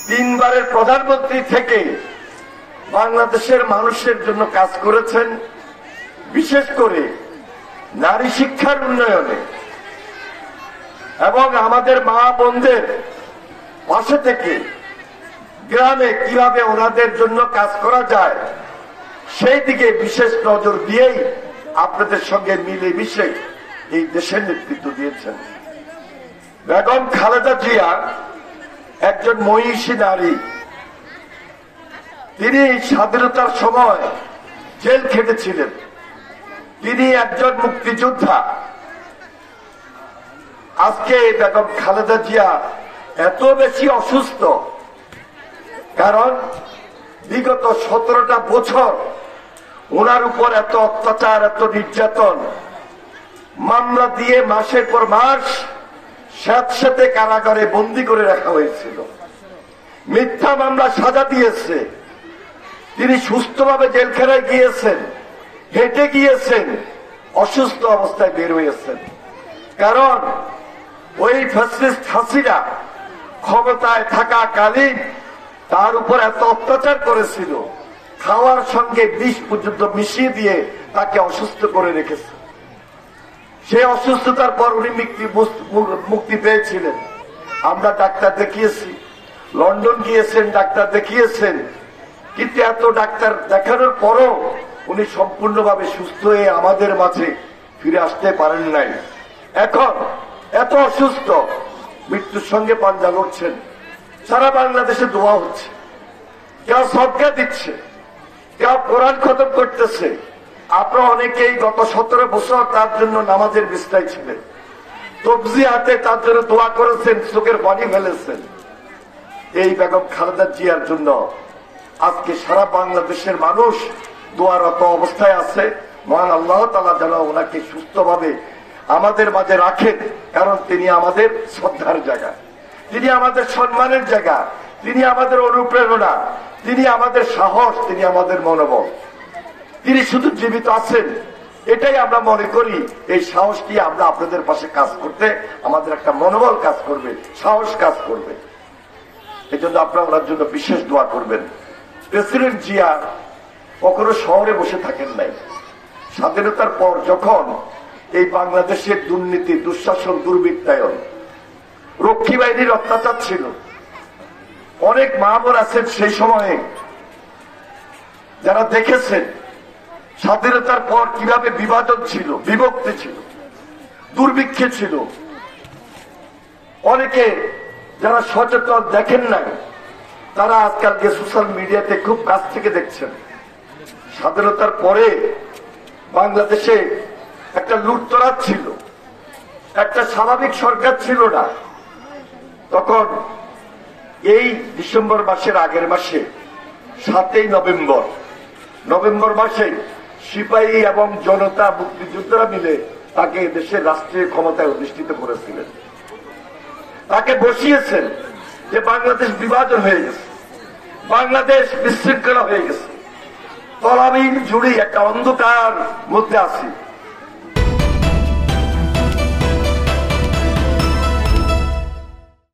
তিনবারের প্রধানমন্ত্রী থেকে বাংলাদেশের মানুষের জন্য কাজ করেছেন, বিশেষ করে নারী শিক্ষার উন্নয়নে এবং আমাদের মা বোনদের পাশে থেকে গ্রামে কিভাবে ওনাদের জন্য কাজ করা যায় সেই দিকে বিশেষ নজর দিয়েই আপনাদের সঙ্গে মিলে মিশে এই দেশের নেতৃত্ব দিয়েছেন। বেগম খালেদা জিয়া একজন মহিষী নারী। তিনি স্বাধীনতার সময় জেল খেটেছিলেন। তিনি একজন মুক্তিযোদ্ধা। আজকে বেগম খালেদা জিয়া এত বেশি অসুস্থ, কারণ বিগত 17টা বছর ওনার উপর এত অত্যাচার, এত নির্যাতন, মামলা দিয়ে মাসের পর মাস স্যাঁতস্যাঁতে কারাগারে বন্দী করে রাখা হয়েছিল। মিথ্যা মামলা সাজা দিয়েছে। তিনি সুস্থভাবে জেলখানায় গিয়েছেন, হেঁটে গিয়েছেন, অসুস্থ অবস্থায় বের হয়েছেন। কারণ ওই ফ্যাসিস্ট হাসিনা ক্ষমতায় থাকাকালীন তার উপর এত অত্যাচার করেছিল, খাওয়ার সঙ্গে বিষ পর্যন্ত মিশিয়ে দিয়ে তাকে অসুস্থ করে রেখেছে। সেই অসুস্থতার পর উনি মুক্তি পেয়েছিলেন। আমরা ডাক্তার দেখিয়েছি, লন্ডন গিয়েছেন, ডাক্তার দেখিয়েছেন, কিন্তু এত ডাক্তার দেখানোর পরও উনি সম্পূর্ণভাবে সুস্থ হয়ে আমাদের মাঝে ফিরে আসতে পারেন নাই। এখন এত অসুস্থ, মৃত্যুর সঙ্গে পাঞ্জা লড়ছেন। সারা বাংলাদেশে দোয়া হচ্ছে, কেউ সদকা দিচ্ছে, কেউ কোরআন খতম করতেছে। আপনারা অনেকেই গত 17 বছর তার জন্য নামাজের বিস্তায় ছিলেন, তবজি হাতে তার জন্য দোয়া করেছেন, চোখের পানি ফেলেছেন। এই বেগম খালেদা জিয়ার জন্য আজকে সারা বাংলাদেশের মানুষ দোয়ারত অবস্থায় আছে। মহান আল্লাহ তাআলা যেন ওনাকে সুস্থভাবে আমাদের মাঝে রাখেন, কারণ তিনি আমাদের শ্রদ্ধার জায়গা, তিনি আমাদের সম্মানের জায়গা, তিনি আমাদের অনুপ্রেরণা, তিনি আমাদের সাহস, তিনি আমাদের মনোবল। তিনি শুধু জীবিত আছেন এটাই আমরা মনে করি। এই সাহস দিয়ে আমরা আপনাদের পাশে কাজ করতে আমাদের একটা মনোবল কাজ করবে, সাহস কাজ করবে। এই জন্য আপনারা ওনার জন্য বিশেষ দোয়া করবেন। প্রেসিডেন্ট জিয়া কখনো শহরে বসে থাকেন নাই। স্বাধীনতার পর যখন এই বাংলাদেশের দুর্নীতি, দুঃশাসন, দুর্বৃত্তায়ন, রক্ষী বাহিনীর অত্যাচার ছিল, অনেক মা বোন আছেন সেই সময়ে যারা দেখেছেন স্বাধীনতার পর কিভাবে বিভাজন ছিল, বিভক্তি ছিল, দুর্ভিক্ষে ছিল। অনেকে যারা সচেতন দেখেন নাই তারা আজকালকে সোশ্যাল মিডিয়াতে খুব কাছ থেকে দেখছেন। স্বাধীনতার পরে বাংলাদেশে একটা লুটতরাজ ছিল, একটা স্বাভাবিক সরকার ছিল না। তখন এই ডিসেম্বর মাসের আগের মাসে 7ই নভেম্বর মাসে সিপাহী এবং জনতা, মুক্তিযোদ্ধারা মিলে তাকে দেশের রাষ্ট্রীয় ক্ষমতায় অধিষ্ঠিত করেছিলেন। তাকে বসিয়েছেন যে বাংলাদেশ বিভাজন হয়ে গেছে, বাংলাদেশ বিশৃঙ্খলা হয়ে গেছে, তলাবিহীন জুড়ি একটা অন্ধকার মধ্যে আছি।